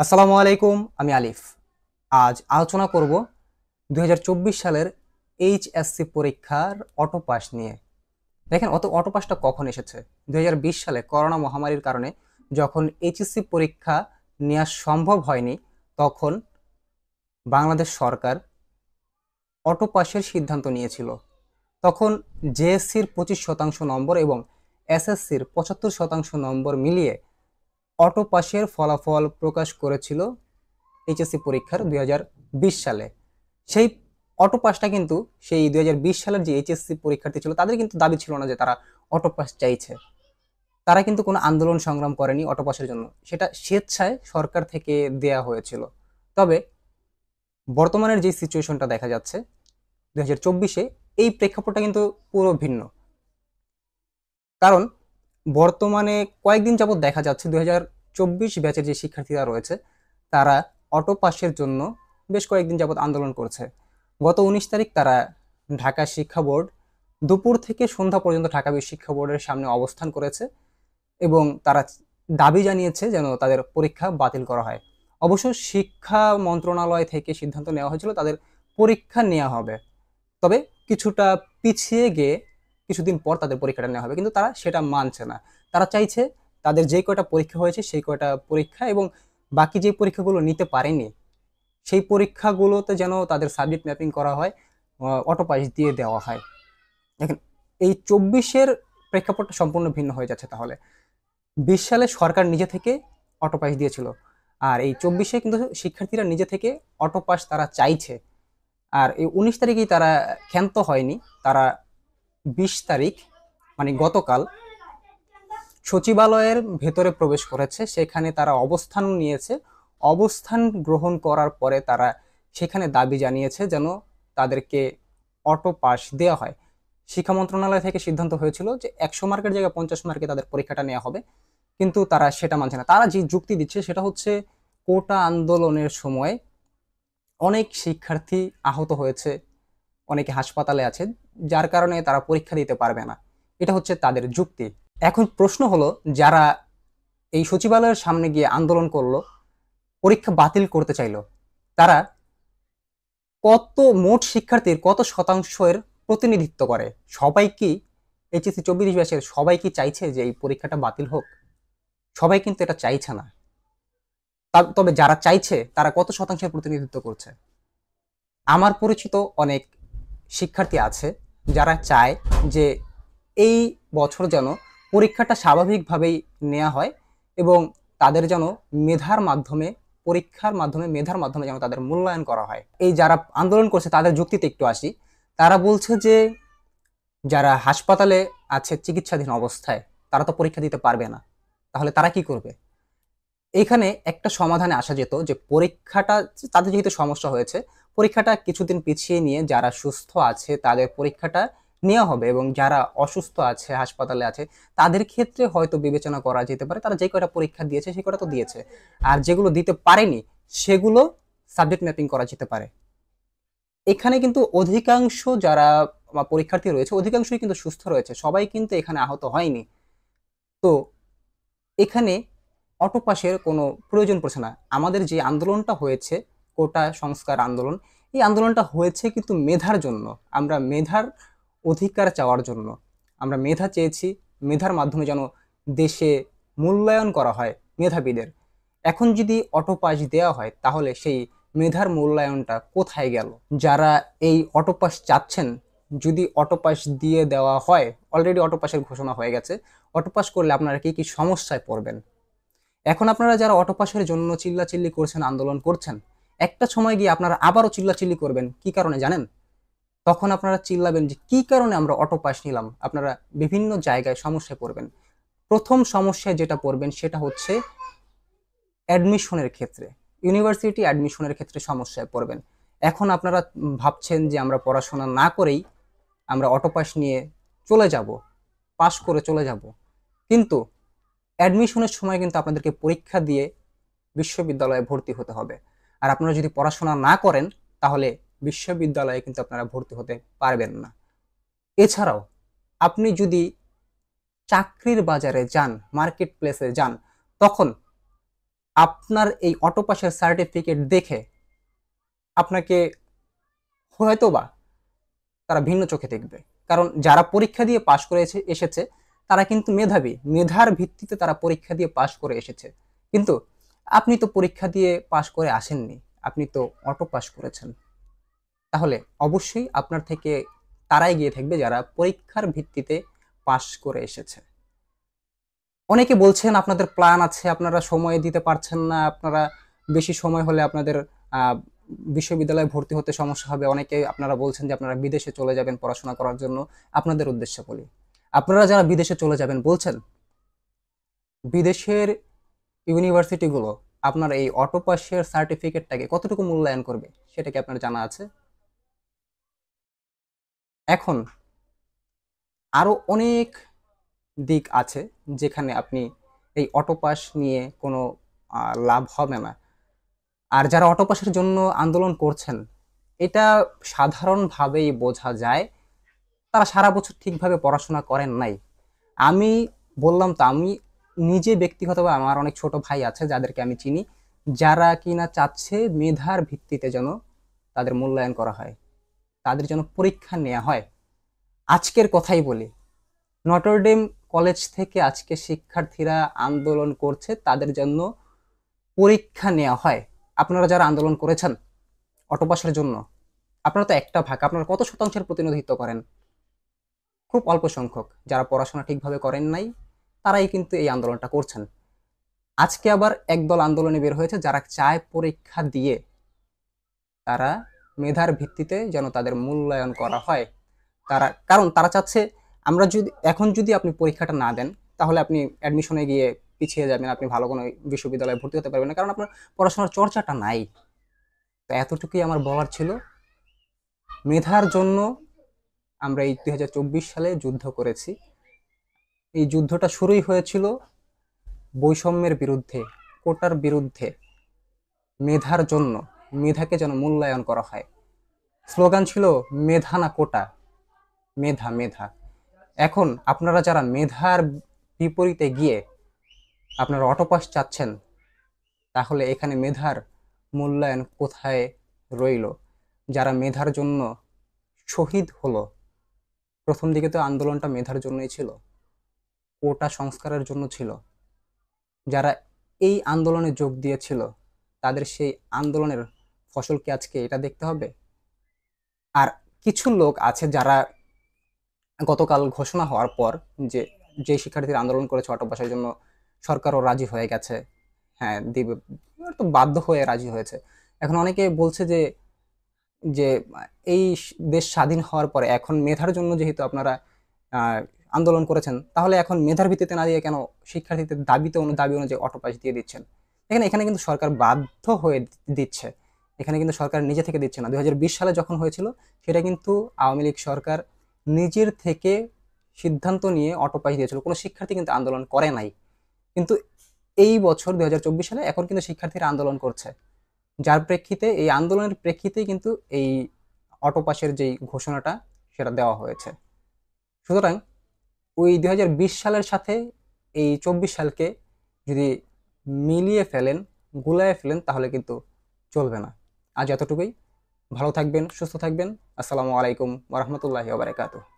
আসসালামু আলাইকুম, আমি আলিফ। আজ আলোচনা করব ২০২৪ সালের এইচএসসি পরীক্ষার অটো পাস নিয়ে। দেখেন, অটো পাসটা কখন এসেছে? ২০২০ সালে করোনা মহামারীর কারণে যখন এইচএসসি পরীক্ষা নেওয়া সম্ভব হয়নি, তখন বাংলাদেশ সরকার অটো পাসের সিদ্ধান্ত নিয়েছিল। তখন জেএসসির 25% নম্বর এবং এসএসসির 75% নম্বর মিলিয়ে অটো পাসের ফলাফল প্রকাশ করেছিল এইচএসসি পরীক্ষার ২০২০ সালে। সেই অটো পাসটা কিন্তু সেই ২০২০ সালের যে এইচএসসি পরীক্ষার্থী ছিল তাদের কিন্তু দাবি ছিল না যে তারা অটো পাস চাইছে। তারা কিন্তু কোনো আন্দোলন সংগ্রাম করেনি অটো পাসের জন্য, সেটা স্বেচ্ছায় সরকার থেকে দেয়া হয়েছিল। তবে বর্তমানের যে সিচুয়েশনটা দেখা যাচ্ছে ২০২৪-এ, এই প্রেক্ষাপটটা কিন্তু পুরো ভিন্ন। কারণ বর্তমানে কয়েকদিন যাবৎ দেখা যাচ্ছে ২০২৪ ব্যাচের যে শিক্ষার্থীরা রয়েছে তারা অটো পাসের জন্য বেশ কয়েকদিন যাবৎ আন্দোলন করছে। গত ১৯ তারিখ তারা ঢাকা শিক্ষা বোর্ড দুপুর থেকে সন্ধ্যা পর্যন্ত ঢাকা শিক্ষা বোর্ডের সামনে অবস্থান করেছে এবং তারা দাবি জানিয়েছে যেন তাদের পরীক্ষা বাতিল করা হয়। অবশ্য শিক্ষা মন্ত্রণালয় থেকে সিদ্ধান্ত নেওয়া হয়েছিল তাদের পরীক্ষা নেওয়া হবে, তবে কিছুটা পিছিয়ে গিয়ে কিছুদিন পর তাদের পরীক্ষাটা নেওয়া হবে, কিন্তু তারা সেটা মানছে না। তারা চাইছে তাদের যে কয়টা পরীক্ষা হয়েছে সেই কয়টা পরীক্ষা এবং বাকি যে পরীক্ষাগুলো নিতে পারেনি সেই পরীক্ষাগুলোতে যেন তাদের সাবজেক্ট ম্যাপিং করা হয়, অটো পাস দিয়ে দেওয়া হয়। দেখেন, এই ২৪-এর প্রেক্ষাপটটা সম্পূর্ণ ভিন্ন হয়ে যাচ্ছে। তাহলে ২০ সালে সরকার নিজে থেকে অটো পাস দিয়েছিল, আর এই ২৪-এ কিন্তু শিক্ষার্থীরা নিজে থেকে অটো পাস তারা চাইছে। আর এই ১৯ তারিখেই তারা ক্ষান্ত হয়নি, তারা ২০ তারিখ মানে গতকাল সচিবালয়ের ভেতরে প্রবেশ করেছে, সেখানে তারা অবস্থান নিয়েছে। অবস্থান গ্রহণ করার পরে তারা সেখানে দাবি জানিয়েছে যেন তাদেরকে অটো পাস দেওয়া হয়। শিক্ষা মন্ত্রণালয় থেকে সিদ্ধান্ত হয়েছিল যে ১০০ মার্কের জায়গায় ৫০ মার্কে তাদের পরীক্ষাটা নেওয়া হবে, কিন্তু তারা সেটা মানছে না। তারা যে যুক্তি দিচ্ছে সেটা হচ্ছে কোটা আন্দোলনের সময় অনেক শিক্ষার্থী আহত হয়েছে, অনেকে হাসপাতালে আছে, যার কারণে তারা পরীক্ষা দিতে পারবে না। এটা হচ্ছে তাদের যুক্তি। এখন প্রশ্ন হলো, যারা এই সচিবালয়ের সামনে গিয়ে আন্দোলন করলো, পরীক্ষা বাতিল করতে চাইলো, তারা কত মোট শিক্ষার্থীর কত শতাংশের প্রতিনিধিত্ব করে? সবাই কি এইচএসসি ২৪ ব্যাচের সবাই কি চাইছে যে এই পরীক্ষাটা বাতিল হোক? সবাই কিন্তু এটা চাইছে না। তবে যারা চাইছে তারা কত শতাংশের প্রতিনিধিত্ব করছে? আমার পরিচিত অনেক শিক্ষার্থী আছে যারা চায় যে এই বছর যেন পরীক্ষাটা স্বাভাবিকভাবেই নেওয়া হয় এবং তাদের যেন মেধার মাধ্যমে, পরীক্ষার মাধ্যমে, মেধার মাধ্যমে যেন তাদের মূল্যায়ন করা হয়। এই যারা আন্দোলন করছে তাদের যুক্তিতে একটু আসি। তারা বলছে যে যারা হাসপাতালে আছে চিকিৎসাধীন অবস্থায় তারা তো পরীক্ষা দিতে পারবে না, তাহলে তারা কি করবে? এখানে একটা সমাধানে আসা যেত যে পরীক্ষাটা, তাদের যেহেতু সমস্যা হয়েছে, পরীক্ষাটা কিছুদিন পিছিয়ে নিয়ে যারা সুস্থ আছে তাদের পরীক্ষাটা নেওয়া হবে এবং যারা অসুস্থ আছে, হাসপাতালে আছে, তাদের ক্ষেত্রে হয়তো বিবেচনা করা যেতে পারে। তারা যে কয়টা পরীক্ষা দিয়েছে সে কয়টা তো দিয়েছে, আর যেগুলো দিতে পারেনি সেগুলো সাবজেক্ট ম্যাপিং করা যেতে পারে। এখানে কিন্তু অধিকাংশ যারা পরীক্ষার্থী রয়েছে অধিকাংশই কিন্তু সুস্থ রয়েছে, সবাই কিন্তু এখানে আহত হয়নি। তো এখানে অটো পাসের কোনো প্রয়োজন পড়ছে না। আমাদের যে আন্দোলনটা হয়েছে, কোটা সংস্কার আন্দোলন, এই আন্দোলনটা হয়েছে কিন্তু মেধার জন্য। আমরা মেধার অধিকার চাওয়ার জন্য আমরা মেধা চেয়েছি, মেধার মাধ্যমে যেন দেশে মূল্যায়ন করা হয় মেধাবীদের। এখন যদি অটো পাস দেওয়া হয় তাহলে সেই মেধার মূল্যায়নটা কোথায় গেল? যারা এই অটো পাস চাচ্ছেন, যদি অটো পাস দিয়ে দেওয়া হয়, অলরেডি অটো পাসের ঘোষণা হয়ে গেছে, অটো পাস করলে আপনারা কি কি সমস্যায় পড়বেন? এখন আপনারা যারা অটো পাসের জন্য চিল্লাচিল্লি করছেন, আন্দোলন করছেন, একটা সময় গিয়ে আপনারা আবারও চিল্লাচিল্লি করবেন। কি কারণে জানেন? তখন আপনারা চিল্লাবেন যে কি কারণে আমরা অটো পাস নিলাম। আপনারা বিভিন্ন জায়গায় সমস্যায় পড়বেন। প্রথম সমস্যায় যেটা পড়বেন সেটা হচ্ছে অ্যাডমিশনের ক্ষেত্রে, ইউনিভার্সিটি অ্যাডমিশনের ক্ষেত্রে সমস্যায় পড়বেন। এখন আপনারা ভাবছেন যে আমরা পড়াশোনা না করেই আমরা অটো পাস নিয়ে চলে যাব, পাস করে চলে যাব, কিন্তু অ্যাডমিশনের সময় কিন্তু আপনাদেরকে পরীক্ষা দিয়ে বিশ্ববিদ্যালয়ে ভর্তি হতে হবে। আর আপনারা যদি পড়াশোনা না করেন তাহলে বিশ্ববিদ্যালয়ে কিন্তু আপনারা ভর্তি হতে পারবেন না। এছাড়াও আপনি যদি চাকরির বাজারে যান, মার্কেট প্লেসে যান, তখন আপনার এই অটো পাসের সার্টিফিকেট দেখে আপনাকে হয়তোবা তারা ভিন্ন চোখে দেখবে। কারণ যারা পরীক্ষা দিয়ে পাশ করে এসেছে তারা কিন্তু মেধাবী, মেধার ভিত্তিতে তারা পরীক্ষা দিয়ে পাশ করে এসেছে। কিন্তু আপনি তো পরীক্ষা দিয়ে পাশ করে আসেননি, আপনি তো অটো পাস করেছেন। তাহলে অবশ্যই আপনার থেকে তারাই গিয়ে থাকবে যারা পরীক্ষার ভিত্তিতে পাশ করে এসেছে। অনেকে বলছেন আপনাদের প্ল্যান আছে, আপনারা সময় দিতে পারছেন না, আপনারা বেশি সময় হলে আপনাদের আহ, বিশ্ববিদ্যালয়ে ভর্তি হতে সমস্যা হবে। অনেকে আপনারা বলছেন যে আপনারা বিদেশে চলে যাবেন পড়াশোনা করার জন্য। আপনাদের উদ্দেশ্যে বলি, আপনারা যারা বিদেশে চলে যাবেন বলছেন, বিদেশের ইউনিভার্সিটিগুলো আপনার এই অটো পাসের সার্টিফিকেটটাকে কতটুকু মূল্যায়ন করবে সেটা কি আপনার জানা আছে? এখন আরো অনেক দিক আছে যেখানে আপনি এই অটো পাস নিয়ে কোনো লাভ হবে না। আর যারা অটো পাসের জন্য আন্দোলন করছেন, এটা সাধারণভাবেই বোঝা যায় তারা সারা বছর ঠিকভাবে পড়াশোনা করেন নাই। আমি বললাম তো, আমি নিজে ব্যক্তিগতভাবে আমার অনেক ছোট ভাই আছে যাদেরকে আমি চিনি, যারা কিনা চাচ্ছে মেধার ভিত্তিতে যেন তাদের মূল্যায়ন করা হয়, তাদের যেন পরীক্ষা নেওয়া হয়। আজকের কথাই বলি, নটরডেম কলেজ থেকে আজকে শিক্ষার্থীরা আন্দোলন করছে তাদের জন্য পরীক্ষা নেওয়া হয়। আপনারা যারা আন্দোলন করেছেন অটো পাসের জন্য, আপনারা তো একটা ভাগ, আপনারা কত শতাংশের প্রতিনিধিত্ব করেন? খুব অল্প সংখ্যক যারা পড়াশোনা ঠিকভাবে করেন নাই তারাই কিন্তু এই আন্দোলনটা করছেন। আজকে আবার একদল আন্দোলনে বের হয়েছে যারা চায় পরীক্ষা দিয়ে তারা মেধার ভিত্তিতে যেন তাদের মূল্যায়ন করা হয়। কারণ তারা চাচ্ছে আমরা যদি এখন যদি আপনি পরীক্ষাটা না দেন তাহলে আপনি অ্যাডমিশনে গিয়ে পিছিয়ে যাবেন, আপনি ভালো কোনো বিশ্ববিদ্যালয়ে ভর্তি হতে পারবেন না, কারণ আপনার পড়াশোনার চর্চাটা নাই। তো এতটুকুই আমার বলার ছিল। মেধার জন্য আমরা এই 2024 সালে যুদ্ধ করেছি। এই যুদ্ধটা শুরুই হয়েছিল বৈষম্যের বিরুদ্ধে, কোটার বিরুদ্ধে। মেধার জন্য, মেধাকে যেন মূল্যায়ন করা হয়। স্লোগান ছিল মেধা না কোটা, মেধা মেধা। এখন আপনারা যারা মেধার বিপরীতে গিয়ে আপনারা অটো পাস চাচ্ছেন, তাহলে এখানে মেধার মূল্যায়ন কোথায় রইল? যারা মেধার জন্য শহীদ হলো, প্রথম দিকে তো আন্দোলনটা মেধার জন্যই ছিল, কোটা সংস্কারের জন্য ছিল। যারা এই আন্দোলনে যোগ দিয়েছিল তাদের সেই আন্দোলনের ফসল কি আজকে এটা দেখতে হবে? আর কিছু লোক আছে যারা গতকাল ঘোষণা হওয়ার পর যে যে শিক্ষার্থীরা আন্দোলন করেছে অটো পাসের জন্য, সরকারও রাজি হয়ে গেছে, হ্যাঁ দিবে, তো বাধ্য হয়ে রাজি হয়েছে। এখন অনেকে বলছে যে যে এই দেশ স্বাধীন হওয়ার পরে এখন মেধার জন্য যেহেতু আপনারা আহ, আন্দোলন করেছেন, তাহলে এখন মেধার ভিত্তিতে না দিয়ে কেন শিক্ষার্থীদের দাবি অনুযায়ী অটো পাস দিয়ে দিচ্ছেন? এখানে এখানে কিন্তু সরকার বাধ্য হয়ে দিচ্ছে, এখানে কিন্তু সরকার নিজে থেকে দিচ্ছে না। 2020 সালে যখন হয়েছিল সেটা কিন্তু আওয়ামী লীগ সরকার নিজের থেকে সিদ্ধান্ত নিয়ে অটো পাস দিয়েছিল, কোনো শিক্ষার্থী কিন্তু আন্দোলন করে নাই। কিন্তু এই বছর 2024 সালে এখন কিন্তু শিক্ষার্থীরা আন্দোলন করছে, যার প্রেক্ষিতে এই আন্দোলনের প্রেক্ষিতেই কিন্তু এই অটো পাসের যেই ঘোষণাটা সেটা দেওয়া হয়েছে। সুতরাং ওই 2020 সালের সাথে এই 24 সালকে যদি মিলিয়ে ফেলেন, গুলায় ফেলেন, তাহলে কিন্তু চলবে না। আজ এতটুকুই। ভালো থাকবেন, সুস্থ থাকবেন। আসসালামু আলাইকুম ওয়া রাহমাতুল্লাহি ওয়া বারাকাতুহু।